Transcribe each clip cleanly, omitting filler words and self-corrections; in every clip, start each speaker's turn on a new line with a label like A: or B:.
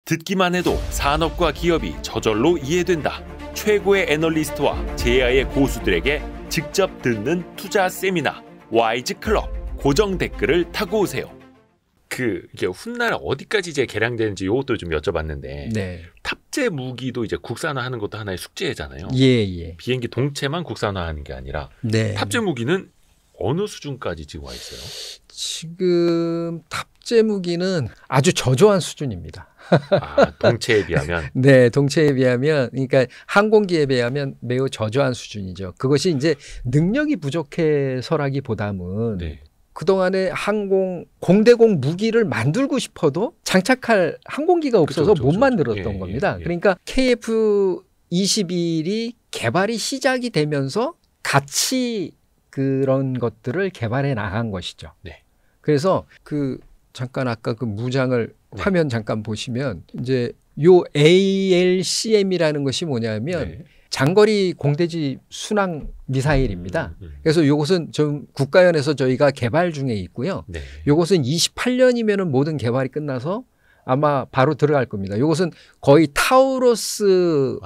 A: 듣기만 해도 산업과 기업이 저절로 이해된다. 최고의 애널리스트와 제야의 고수들에게 직접 듣는 투자 세미나 와이즈 클럽. 고정 댓글을 타고 오세요. 이게 훗날 어디까지 이제 개량되는지 이것도 좀 여쭤봤는데,
B: 네.
A: 탑재 무기도 이제 국산화하는 것도 하나의 숙제잖아요.
B: 예.
A: 비행기 동체만 국산화하는 게 아니라,
B: 네.
A: 탑재 무기는 어느 수준까지 지금 와 있어요?
B: 지금 탑재 무기는 아주 저조한 수준입니다.
A: 동체에 비하면?
B: 네, 동체에 비하면, 그러니까 항공기에 비하면 매우 저조한 수준이죠. 그것이 이제 능력이 부족해서라기보다는,
A: 네.
B: 그동안에 공대공 무기를 만들고 싶어도 장착할 항공기가 없어서 못 만들었던 겁니다. 그러니까 KF-21이 개발이 시작이 되면서 같이 그런 것들을 개발해 나간 것이죠.
A: 네.
B: 그래서 잠깐 아까 그 무장을 화면 잠깐 보시면 이제 요 ALCM이라는 것이 뭐냐면 장거리 공대지 순항 미사일입니다. 그래서 이것은 좀 국가연에서 저희가 개발 중에 있고요.
A: 네.
B: 이것은 28년이면은 모든 개발이 끝나서 아마 바로 들어갈 겁니다. 이것은 거의 타우러스하고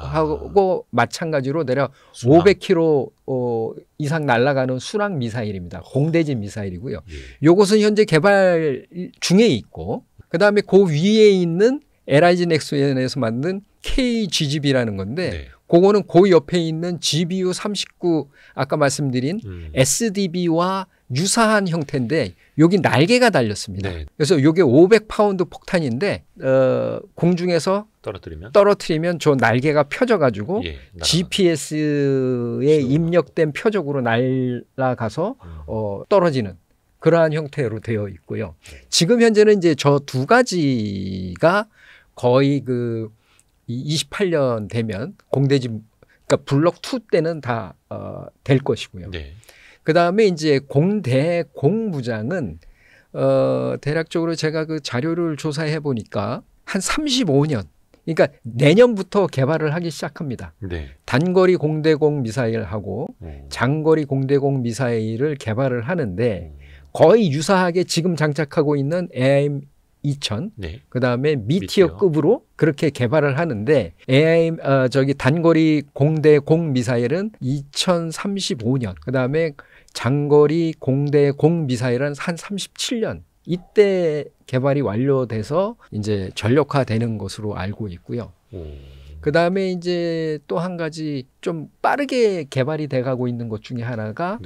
B: 마찬가지로 내려 500km 이상 날아가는 순항 미사일입니다. 공대지 미사일이고요. 이것은 현재 개발 중에 있고, 그다음에 그 위에 있는 LIG 넥슨에서 만든 KGGB라는 건데, 그거는 그 옆에 있는 GBU-39 아까 말씀드린 SDB와 유사한 형태인데 여기 날개가 달렸습니다. 네. 그래서 이게 500파운드 폭탄인데 공중에서 떨어뜨리면 저 날개가 펴져가지고 GPS에 입력된 표적으로 날아가서 떨어지는 그러한 형태로 되어 있고요. 지금 현재는 이제 저 두 가지가 거의 28년 되면 공대지, 그러니까 블록 2 때는 다 될 것이고요. 네. 그 다음에 이제 공무장은 대략적으로 제가 그 자료를 조사해 보니까 한 35년, 그러니까 내년부터 개발을 하기 시작합니다. 네. 단거리 공대공 미사일하고 장거리 공대공 미사일을 개발을 하는데 거의 유사하게 지금 장착하고 있는 AIM-2000, 그다음에 미티어급으로 그렇게 개발을 하는데 단거리 공대공 미사일은 2035년, 그다음에 장거리 공대공 미사일은 한 37년 이때 개발이 완료돼서 이제 전력화되는 것으로 알고 있고요. 그다음에 이제 또 한 가지 좀 빠르게 개발이 돼가고 있는 것 중에 하나가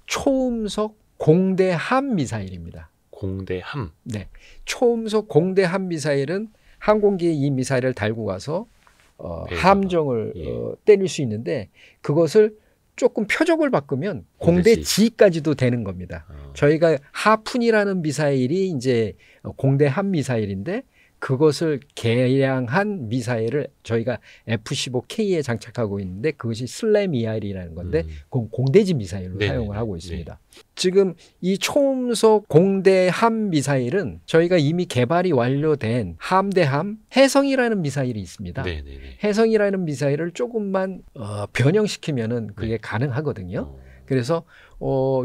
B: 초음속 공대함 미사일입니다.
A: 공대함?
B: 네. 초음속 공대함 미사일은 항공기에 이 미사일을 달고 가서 함정을 때릴 수 있는데 그것을 조금 표적을 바꾸면 공대지까지도 되는 겁니다. 저희가 하푼이라는 미사일이 이제 공대함 미사일인데 그것을 개량한 미사일을 저희가 F-15K에 장착하고 있는데 그것이 슬램-ER이라는 건데 공대지 미사일로 사용을 하고 있습니다. 지금 이 초음속 공대함 미사일은 저희가 이미 개발이 완료된 함대함 혜성이라는 미사일이 있습니다. 혜성이라는 미사일을 조금만 변형시키면은 그게 가능하거든요. 그래서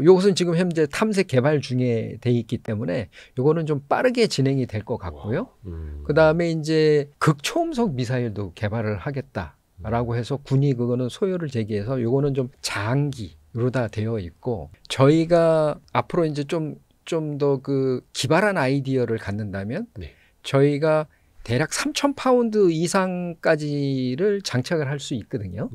B: 이것은 지금 현재 탐색 개발 중에 돼 있기 때문에 이거는 좀 빠르게 진행이 될 것 같고요. 그 다음에 이제 극초음속 미사일도 개발을 하겠다라고 해서 군이 그거는 소요를 제기해서 이거는 좀 장기로 다 되어 있고 저희가 앞으로 이제 좀 더 그 기발한 아이디어를 갖는다면 저희가 대략 3,000파운드 이상까지를 장착을 할 수 있거든요.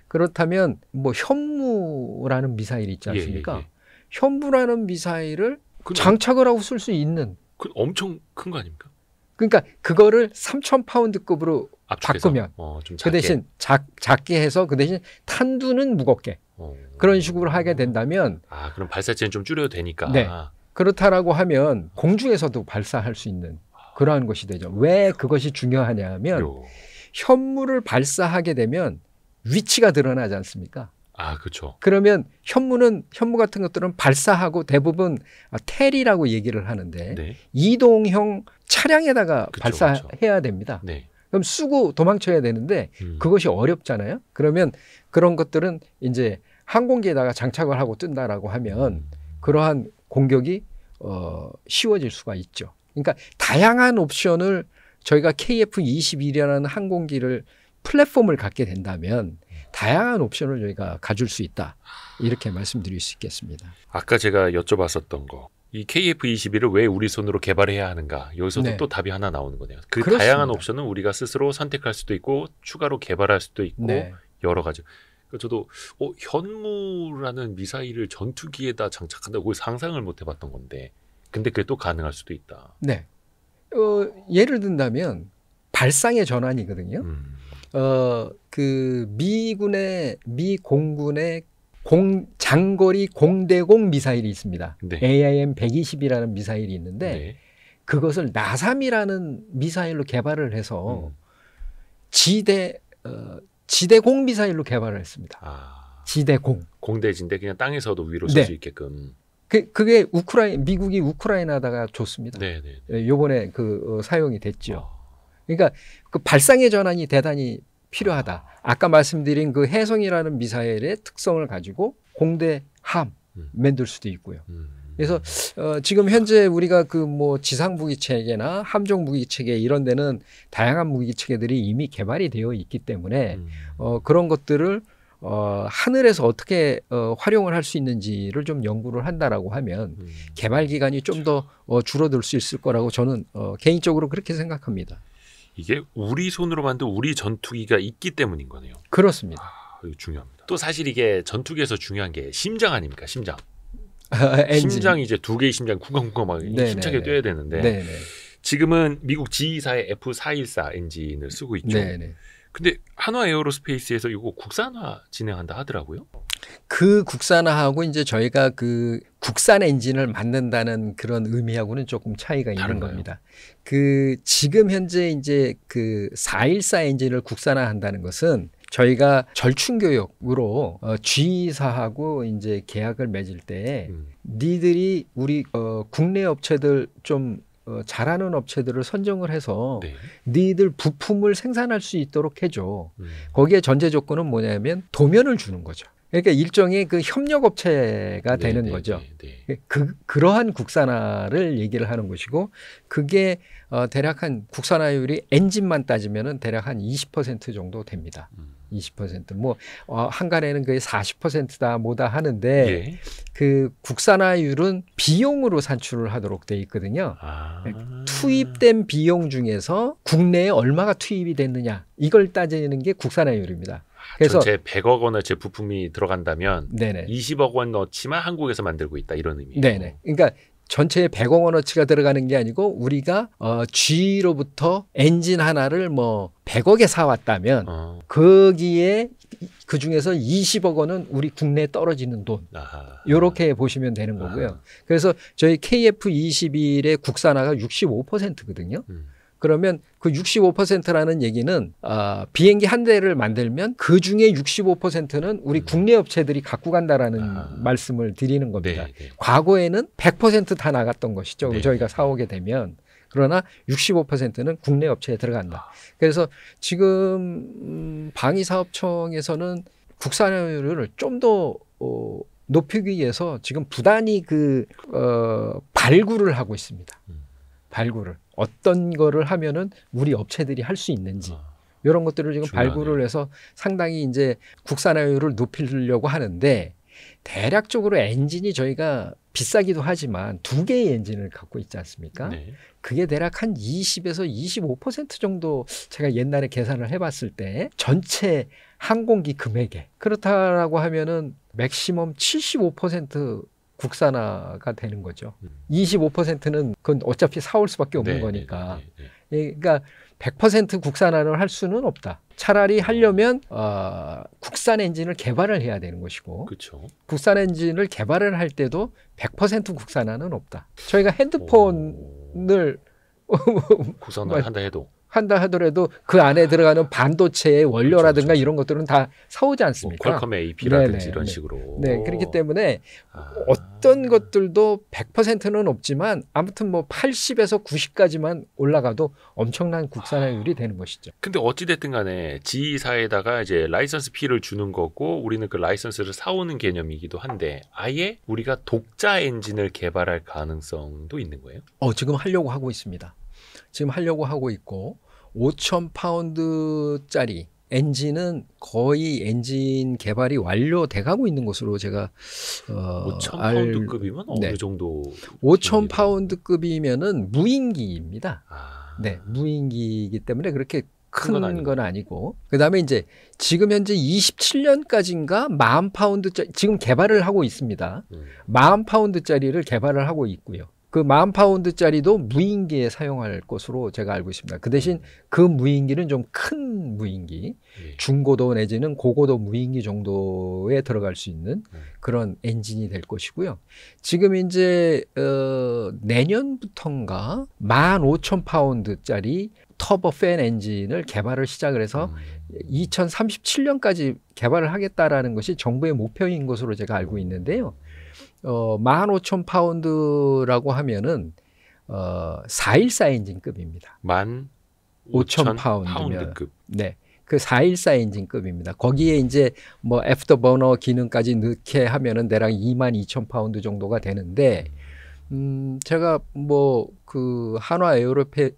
B: 그렇다면 뭐 현무라는 미사일이 있지 않습니까? 현무라는 미사일을 장착을 하고 쓸 수 있는.
A: 엄청 큰 거 아닙니까?
B: 그러니까 그거를 3,000파운드급으로 바꾸면 그 대신 작게 해서 그 대신 탄두는 무겁게 그런 식으로 하게 된다면
A: 그럼 발사체는 좀 줄여도 되니까.
B: 네. 그렇다라고 하면 공중에서도 발사할 수 있는 그러한 것이 되죠. 왜 그것이 중요하냐 하면 현무를 발사하게 되면 위치가 드러나지 않습니까?
A: 그렇죠.
B: 그러면 현무 같은 것들은 발사하고 대부분 텔이라고 얘기를 하는데 이동형 차량에다가 발사해야 됩니다. 그럼 쓰고 도망쳐야 되는데 그것이 어렵잖아요. 그러면 그런 것들은 이제 항공기에다가 장착을 하고 뜬다라고 하면 그러한 공격이 쉬워질 수가 있죠. 그러니까 다양한 옵션을 저희가 KF-21이라는 항공기를 플랫폼을 갖게 된다면 다양한 옵션을 저희가 가질 수 있다. 이렇게 말씀드릴 수 있겠습니다.
A: 아까 제가 여쭤봤었던 거. 이 KF-21을 왜 우리 손으로 개발해야 하는가? 여기서도
B: 네.
A: 또 답이 하나 나오는 거네요. 그
B: 그렇습니다.
A: 다양한 옵션은 우리가 스스로 선택할 수도 있고 추가로 개발할 수도 있고
B: 네.
A: 여러 가지. 그러니까 저도 현무라는 미사일을 전투기에다 장착한다고 상상을 못 해봤던 건데 근데 그게 또 가능할 수도 있다.
B: 네. 예를 든다면 발상의 전환이거든요. 그 미 공군의 장거리 공대공 미사일이 있습니다.
A: 네.
B: AIM-120이라는 미사일이 있는데
A: 네.
B: 그것을 나삼이라는 미사일로 개발을 해서 지대공 미사일로 개발을 했습니다. 지대공.
A: 공대지인데 그냥 땅에서도 위로 쏠 수 있게끔.
B: 그게 미국이 우크라이나다가 줬습니다.
A: 네네.
B: 요번에 사용이 됐죠. 그러니까 그 발상의 전환이 대단히 필요하다. 아까 말씀드린 그 해성이라는 미사일의 특성을 가지고 공대 함 만들 수도 있고요. 그래서 지금 현재 우리가 그 뭐 지상 무기 체계나 함정 무기 체계 이런 데는 다양한 무기 체계들이 이미 개발이 되어 있기 때문에 그런 것들을 하늘에서 어떻게 활용을 할 수 있는지를 좀 연구를 한다라고 하면 개발 기간이 좀 더 줄어들 수 있을 거라고 저는 개인적으로 그렇게 생각합니다.
A: 이게 우리 손으로 만든 우리 전투기가 있기 때문인 거네요.
B: 그렇습니다.
A: 이거 중요합니다. 또 사실 이게 전투기에서 중요한 게 심장 아닙니까? 심장. 심장이 이제 두 개의 심장 쿵쾅쿵쾅 막 힘차게 뛰어야 되는데
B: 네네.
A: 지금은 미국 G2사의 F414 엔진을 쓰고 있죠.
B: 네네.
A: 근데 한화 에어로스페이스에서 이거 국산화 진행한다 하더라고요.
B: 그 국산화하고 이제 저희가 그 국산 엔진을 만든다는 그런 의미하고는 조금 차이가 있는
A: 다른가요?
B: 겁니다. 그 지금 현재 이제 그 414 엔진을 국산화한다는 것은 저희가 절충 교육으로 G사하고 이제 계약을 맺을 때 니들이 우리 국내 업체들 좀 잘하는 업체들을 선정을 해서
A: 네.
B: 니들 부품을 생산할 수 있도록 해줘. 거기에 전제 조건은 뭐냐면 도면을 주는 거죠. 그러니까 일종의 그 협력업체가 되는 거죠. 그러한 국산화를 얘기를 하는 것이고 그게 대략 한 국산화율이 엔진만 따지면은 대략 한 20% 정도 됩니다. 20%. 뭐 한간에는 거의 40%다 뭐다 하는데
A: 예.
B: 그 국산화율은 비용으로 산출을 하도록 돼 있거든요. 투입된 비용 중에서 국내에 얼마가 투입이 됐느냐 이걸 따지는 게 국산화율입니다. 그래서
A: 전체 100억 원어치 부품이 들어간다면
B: 네네.
A: 20억 원어치만 한국에서 만들고 있다 이런 의미예요.
B: 네네. 그러니까 전체에 100억 원어치가 들어가는 게 아니고 우리가 G로부터 엔진 하나를 뭐 100억에 사왔다면 거기에 그 중에서 20억 원은 우리 국내에 떨어지는 돈. 이렇게 보시면 되는 거고요. 그래서 저희 KF-21의 국산화가 65%거든요. 그러면 그 65%라는 얘기는 비행기 한 대를 만들면 그 중에 65%는 우리 국내 업체들이 갖고 간다라는 말씀을 드리는 겁니다. 과거에는 100% 다 나갔던 것이죠. 저희가 사오게 되면. 그러나 65%는 국내 업체에 들어간다. 그래서 지금 방위사업청에서는 국산화율을 좀 더 높이기 위해서 지금 부단히 발굴을 하고 있습니다. 발굴을. 어떤 거를 하면은 우리 업체들이 할 수 있는지 이런 것들을 지금
A: 중요하네요.
B: 발굴을 해서 상당히 이제 국산화율을 높이려고 하는데 대략적으로 엔진이 저희가 비싸기도 하지만 두 개의 엔진을 갖고 있지 않습니까?
A: 네.
B: 그게 대략 한 20에서 25% 정도 제가 옛날에 계산을 해봤을 때 전체 항공기 금액에 그렇다라고 하면은 맥시멈 75% 국산화가 되는 거죠. 25%는 그건 어차피 사올 수밖에 없는 거니까. 그러니까 100% 국산화를 할 수는 없다. 차라리 하려면 국산 엔진을 개발을 해야 되는 것이고
A: 그렇죠.
B: 국산 엔진을 개발을 할 때도 100% 국산화는 없다. 저희가 핸드폰을
A: 국산화를
B: 한다 하더라도 그 안에 들어가는 반도체의 원료라든가 이런 것들은 다 사오지 않습니까?
A: 퀄컴의 AP라든지 이런 식으로.
B: 네, 그렇기 때문에 어떤 것들도 100%는 없지만 아무튼 뭐 80에서 90까지만 올라가도 엄청난 국산화율이 되는 것이죠.
A: 근데 어찌됐든 간에 G사에다가 이제 라이선스 피를 주는 거고 우리는 그 라이선스를 사오는 개념이기도 한데 아예 우리가 독자 엔진을 개발할 가능성도 있는 거예요?
B: 지금 하려고 하고 있습니다. 지금 하려고 하고 있고 5,000파운드짜리 엔진은 거의 엔진 개발이 완료돼 가고 있는 것으로 제가
A: 5,000파운드급이면 어느
B: 네.
A: 정도?
B: 5,000파운드급이면은 무인기입니다.
A: 아.
B: 네, 무인기이기 때문에 그렇게 큰 건 아니고. 그다음에 이제 지금 현재 27년까지인가 40,000파운드짜리 지금 개발을 하고 있습니다. 40,000파운드짜리를 개발을 하고 있고요. 그 40,000파운드짜리도 무인기에 사용할 것으로 제가 알고 있습니다. 그 대신 그 무인기는 좀 큰 무인기, 중고도 내지는 고고도 무인기 정도에 들어갈 수 있는 그런 엔진이 될 것이고요. 지금 이제 내년부터인가 15,000파운드짜리 터보 팬 엔진을 개발을 시작을 해서 2037년까지 개발을 하겠다라는 것이 정부의 목표인 것으로 제가 알고 있는데요. 15,000파운드라고 하면은 414 엔진급입니다. 15,000파운드급. 네. 그 414 엔진급입니다. 거기에 이제 뭐 애프터버너 기능까지 넣게 하면은 대략 22,000파운드 정도가 되는데 제가 뭐 그 한화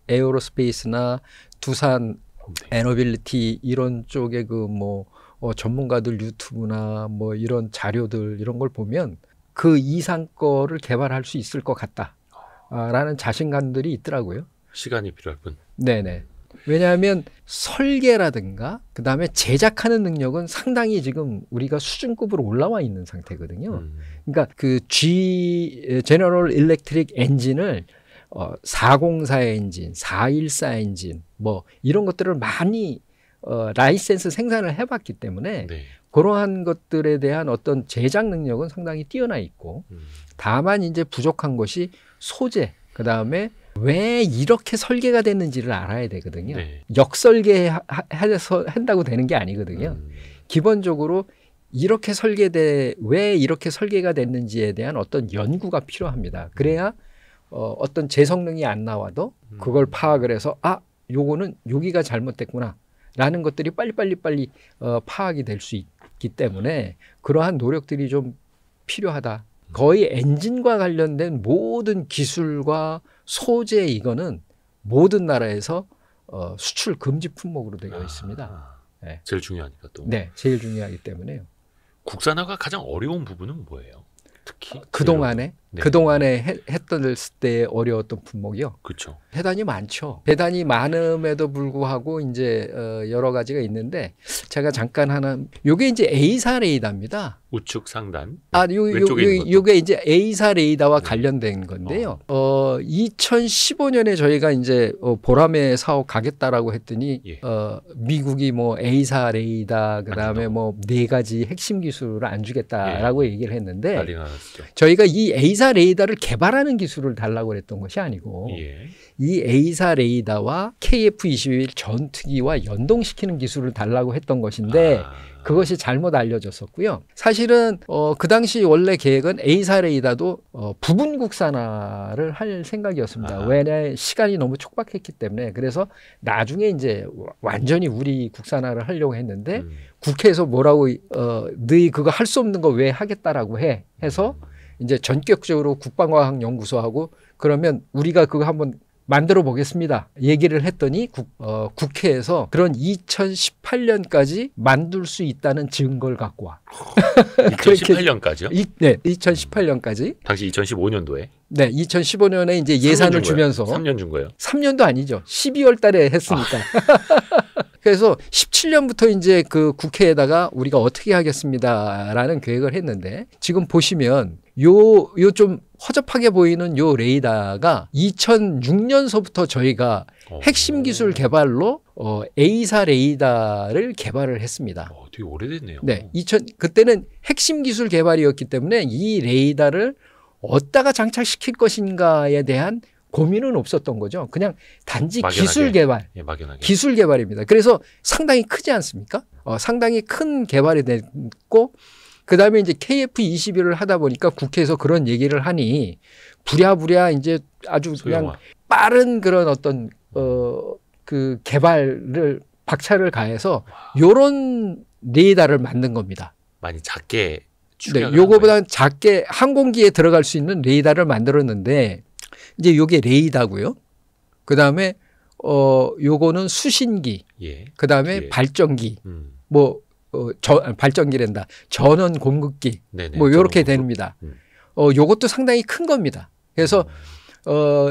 B: 에어로스페이스나 두산 에너빌리티 이런 쪽에 그 뭐 전문가들 유튜브나 뭐 이런 자료들 이런 걸 보면 그 이상 거를 개발할 수 있을 것 같다라는 자신감들이 있더라고요.
A: 시간이 필요할 뿐.
B: 네네. 왜냐하면 설계라든가 그다음에 제작하는 능력은 상당히 지금 우리가 수준급으로 올라와 있는 상태거든요. 그러니까 그 제너럴 일렉트릭 엔진을 404 엔진, 414 엔진 뭐 이런 것들을 많이 라이센스 생산을 해봤기 때문에 네. 그러한 것들에 대한 어떤 제작 능력은 상당히 뛰어나 있고 다만 이제 부족한 것이 소재, 그 다음에 왜 이렇게 설계가 됐는지를 알아야 되거든요. 네. 역설계해서 한다고 되는 게 아니거든요. 기본적으로 이렇게 왜 이렇게 설계가 됐는지에 대한 어떤 연구가 필요합니다. 그래야 어떤 재성능이 안 나와도 그걸 파악을 해서 요거는 여기가 잘못됐구나 라는 것들이 빨리 파악이 될 수 있기 때문에 그러한 노력들이 좀 필요하다. 거의 엔진과 관련된 모든 기술과 소재 이거는 모든 나라에서 수출 금지 품목으로 되어 있습니다. 네.
A: 제일 중요하니까 또.
B: 네, 제일 중요하기 때문에요.
A: 국산화가 가장 어려운 부분은 뭐예요? 특히
B: 그동안에 했던 때 어려웠던 품목이요.
A: 그렇죠.
B: 대단히 많죠. 대단히 많음에도 불구하고 이제 여러 가지가 있는데 제가 잠깐 요게 이제 A사 레이더입니다.
A: 우측 상단.
B: 요게 이제 A사 레이더와 관련된 건데요. 2015년에 저희가 이제 보람의 사업 가겠다라고 했더니 미국이 뭐 A사 레이더 그다음에 뭐 4가지 핵심 기술을 안 주겠다라고 얘기를 했는데 저희가 이 A사 레이더를 개발하는 기술을 달라고 했던 것이 아니고 이 A사 레이더와 KF-21 전투기와 연동시키는 기술을 달라고 했던 것인데 그것이 잘못 알려졌었고요. 사실은 그 당시 원래 계획은 A사 레이더도 부분 국산화를 할 생각이었습니다. 왜냐하면 시간이 너무 촉박했기 때문에. 그래서 나중에 이제 완전히 우리 국산화를 하려고 했는데 국회에서 뭐라고 너희 그거 할 수 없는 거 왜 하겠다라고 해서 이제 전격적으로 국방과학연구소하고 그러면 우리가 그거 한번 만들어 보겠습니다. 얘기를 했더니 국회에서 그런 2018년까지 만들 수 있다는 증거를 갖고 와.
A: 2018년까지요?
B: 네, 2018년까지.
A: 당시 2015년도에?
B: 네, 2015년에 이제 예산을 주면서
A: 3년 준 거예요?
B: 3년도 아니죠. 12월 달에 했으니까. 그래서 17년부터 이제 그 국회에다가 우리가 어떻게 하겠습니다라는 계획을 했는데 지금 보시면 요 좀 허접하게 보이는 요 레이더가 2006년서부터 저희가 핵심 기술 개발로 A사 레이더를 개발을 했습니다.
A: 되게 오래됐네요.
B: 네, 그때는 핵심 기술 개발이었기 때문에 이 레이더를 어디다가 장착시킬 것인가에 대한 고민은 없었던 거죠. 그냥 단지 막연하게, 기술 개발, 기술 개발입니다. 그래서 상당히 크지 않습니까? 상당히 큰 개발이 됐고 그다음에 이제 KF-21을 하다 보니까 국회에서 그런 얘기를 하니 부랴부랴 이제 아주 그냥 빠른 그런 어떤 그 개발을 박차를 가해서 요런 레이더를 만든 겁니다.
A: 많이 작게
B: 네, 요거보다는 작게 항공기에 들어갈 수 있는 레이더를 만들었는데 이제 요게 레이더고요. 그다음에 요거는 수신기,
A: 예.
B: 그다음에
A: 예.
B: 발전기, 뭐 발전기란다. 전원 공급기,
A: 네네,
B: 뭐 요렇게
A: 전원
B: 됩니다. 요것도 상당히 큰 겁니다. 그래서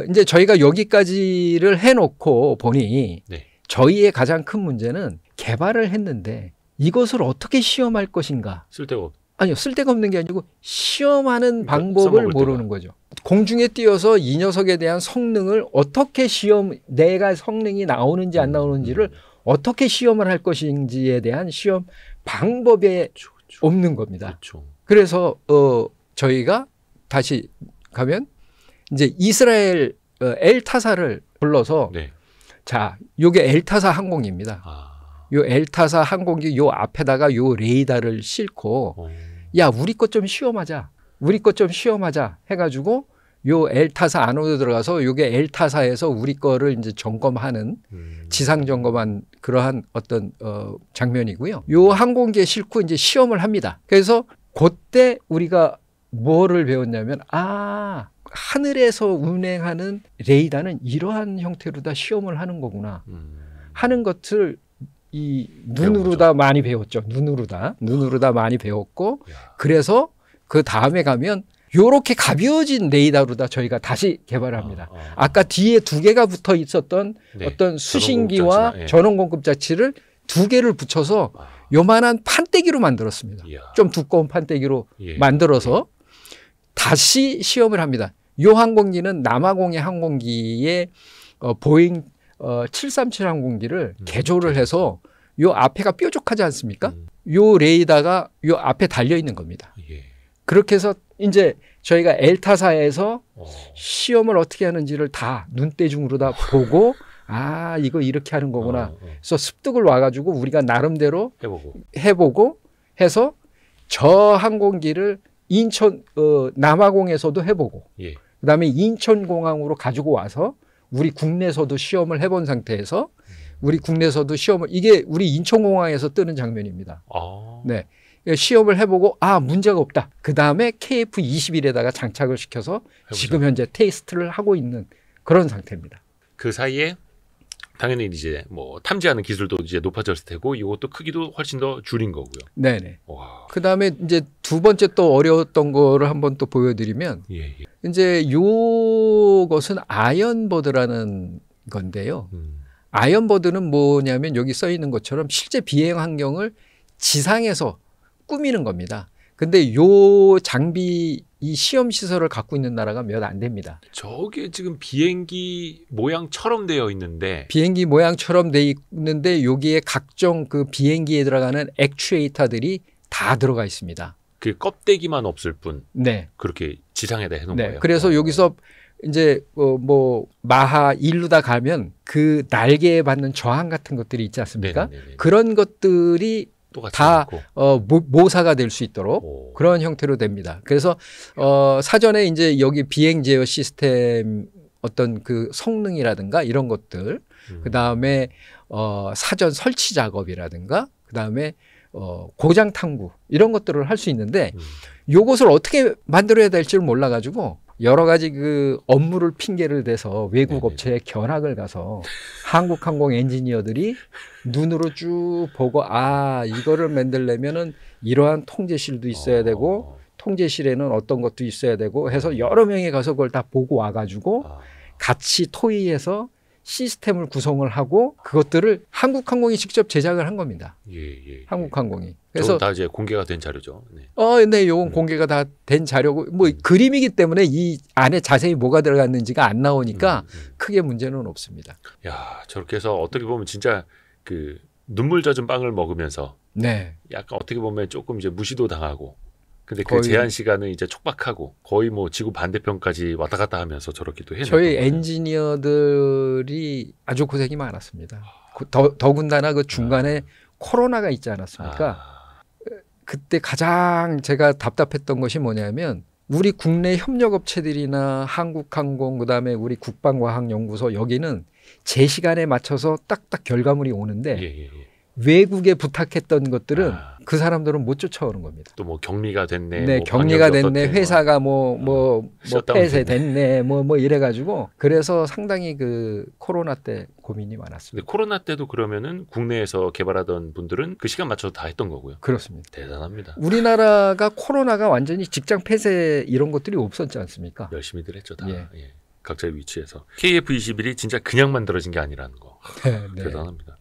B: 이제 저희가 여기까지를 해놓고 보니
A: 네.
B: 저희의 가장 큰 문제는 개발을 했는데 이것을 어떻게 시험할 것인가.
A: 쓸데가
B: 아니요, 쓸데가 없는 게 아니고 시험하는
A: 그러니까
B: 방법을
A: 써먹을
B: 모르는
A: 때가.
B: 거죠. 공중에 띄어서 이 녀석에 대한 성능을 어떻게 내가 성능이 나오는지 안 나오는지를 어떻게 시험을 할 것인지에 대한 시험 방법에
A: 그쵸.
B: 없는 겁니다.
A: 그쵸.
B: 그래서 저희가 다시 가면 이제 이스라엘 엘타사를 불러서
A: 네.
B: 자, 요게 엘타사 항공기입니다. 요 엘타사 항공기 요 앞에다가 요 레이더를 싣고 야, 우리 것 좀 시험하자. 우리 것 좀 시험하자 해가지고 요 엘타사 안으로 들어가서 요게 엘타사에서 우리 거를 이제 점검하는 지상 점검한 그러한 어떤 장면이고요. 요 항공기에 싣고 이제 시험을 합니다. 그래서 그때 우리가 뭐를 배웠냐면 하늘에서 운행하는 레이더는 이러한 형태로 다 시험을 하는 거구나 하는 것을 이 눈으로 다 많이 배웠죠. 눈으로 다 많이 배웠고 그래서 그 다음에 가면 요렇게 가벼워진 레이더로 다 저희가 다시 개발을 합니다. 아까 뒤에 두 개가 붙어 있었던
A: 네.
B: 어떤 수신기와
A: 예.
B: 전원 공급 자치를 두 개를 붙여서 요만한 판때기로 만들었습니다.
A: 이야.
B: 좀 두꺼운 판때기로
A: 예.
B: 만들어서 다시 시험을 합니다. 요 항공기는 남아공의 항공기의 보잉 737 항공기를 개조를 해서 요 앞에가 뾰족하지 않습니까? 요 레이더가 요 앞에 달려 있는 겁니다.
A: 예.
B: 그렇게 해서 이제 저희가 엘타사에서 시험을 어떻게 하는지를 다 눈대중으로 다 보고 이거 이렇게 하는 거구나. 그래서 습득을 와가지고 우리가 나름대로 해보고 해서 저 항공기를 인천 남아공에서도 해보고
A: 예.
B: 그다음에 인천공항으로 가지고 와서 우리 국내에서도 시험을 해본 상태에서 우리 국내에서도 시험을 이게 우리 인천공항에서 뜨는 장면입니다. 네. 시험을 해보고 문제가 없다. 그 다음에 KF-21에다가 장착을 시켜서
A: 해보자.
B: 지금 현재 테스트를 하고 있는 그런 상태입니다.
A: 그 사이에 당연히 이제 뭐 탐지하는 기술도 이제 높아졌을 테고 이것도 크기도 훨씬 더 줄인 거고요.
B: 네네. 그 다음에 이제 두 번째 또 어려웠던 거를 한번 또 보여드리면 이제 요것은 아이언버드라는 건데요. 아이언버드는 뭐냐면 여기 써 있는 것처럼 실제 비행 환경을 지상에서 꾸미는 겁니다. 근데 요 장비 이 시험 시설을 갖고 있는 나라가 몇 안 됩니다.
A: 저게 지금 비행기 모양처럼 되어 있는데
B: 비행기 모양처럼 돼 있는데 여기에 각종 그 비행기에 들어가는 액추에이터들이 다 들어가 있습니다.
A: 그 껍데기만 없을 뿐.
B: 네.
A: 그렇게 지상에다 해놓은
B: 네.
A: 거예요.
B: 그래서 여기서 이제 뭐 마하 1루다 가면 그 날개에 받는 저항 같은 것들이 있지 않습니까?
A: 네네네네.
B: 그런 것들이 다 모사가 될 수 있도록 그런 형태로 됩니다. 그래서 사전에 이제 여기 비행 제어 시스템 어떤 그 성능이라든가 이런 것들, 그 다음에 사전 설치 작업이라든가, 그 다음에 고장 탐구 이런 것들을 할 수 있는데 요것을 어떻게 만들어야 될지를 몰라가지고 여러 가지 그 업무를 핑계를 대서 외국 업체에 견학을 가서 한국항공 엔지니어들이 눈으로 쭉 보고 이거를 만들려면은 이러한 통제실도 있어야 되고 통제실에는 어떤 것도 있어야 되고 해서 여러 명이 가서 그걸 다 보고 와가지고 같이 토의해서 시스템을 구성을 하고 그것들을 한국항공이 직접 제작을 한 겁니다. 한국항공이.
A: 그래서 다 이제 공개가 된 자료죠.
B: 네, 요건 공개가 다 된 자료고 뭐 그림이기 때문에 이 안에 자세히 뭐가 들어갔는지가 안 나오니까 크게 문제는 없습니다.
A: 야, 저렇게 해서 어떻게 보면 진짜 그 눈물 젖은 빵을 먹으면서 약간 어떻게 보면 조금 이제 무시도 당하고 근데 그 제한 시간은 이제 촉박하고 거의 뭐 지구 반대편까지 왔다 갔다 하면서 저렇게도 해요.
B: 저희 엔지니어들이 아주 고생이 많았습니다. 더군다나 그 중간에 코로나가 있지 않았습니까? 그때 가장 제가 답답했던 것이 뭐냐면 우리 국내 협력업체들이나 한국항공 그다음에 우리 국방과학연구소 여기는 제 시간에 맞춰서 딱딱 결과물이 오는데 외국에 부탁했던 것들은 그 사람들은 못 쫓아오는 겁니다.
A: 또 뭐 격리가 됐네.
B: 네,
A: 뭐
B: 격리가 됐네.
A: 어떻대,
B: 회사가 뭐 폐쇄됐네. 뭐 이래가지고 그래서 상당히 그 코로나 때 고민이 많았습니다.
A: 근데 코로나 때도 그러면은 국내에서 개발하던 분들은 그 시간 맞춰서 다 했던 거고요.
B: 그렇습니다.
A: 대단합니다.
B: 우리나라가 코로나가 완전히 직장 폐쇄 이런 것들이 없었지 않습니까?
A: 열심히들 했죠 다.
B: 예.
A: 각자의 위치에서. KF21이 진짜 그냥 만들어진 게 아니라는 거.
B: 네.
A: 대단합니다.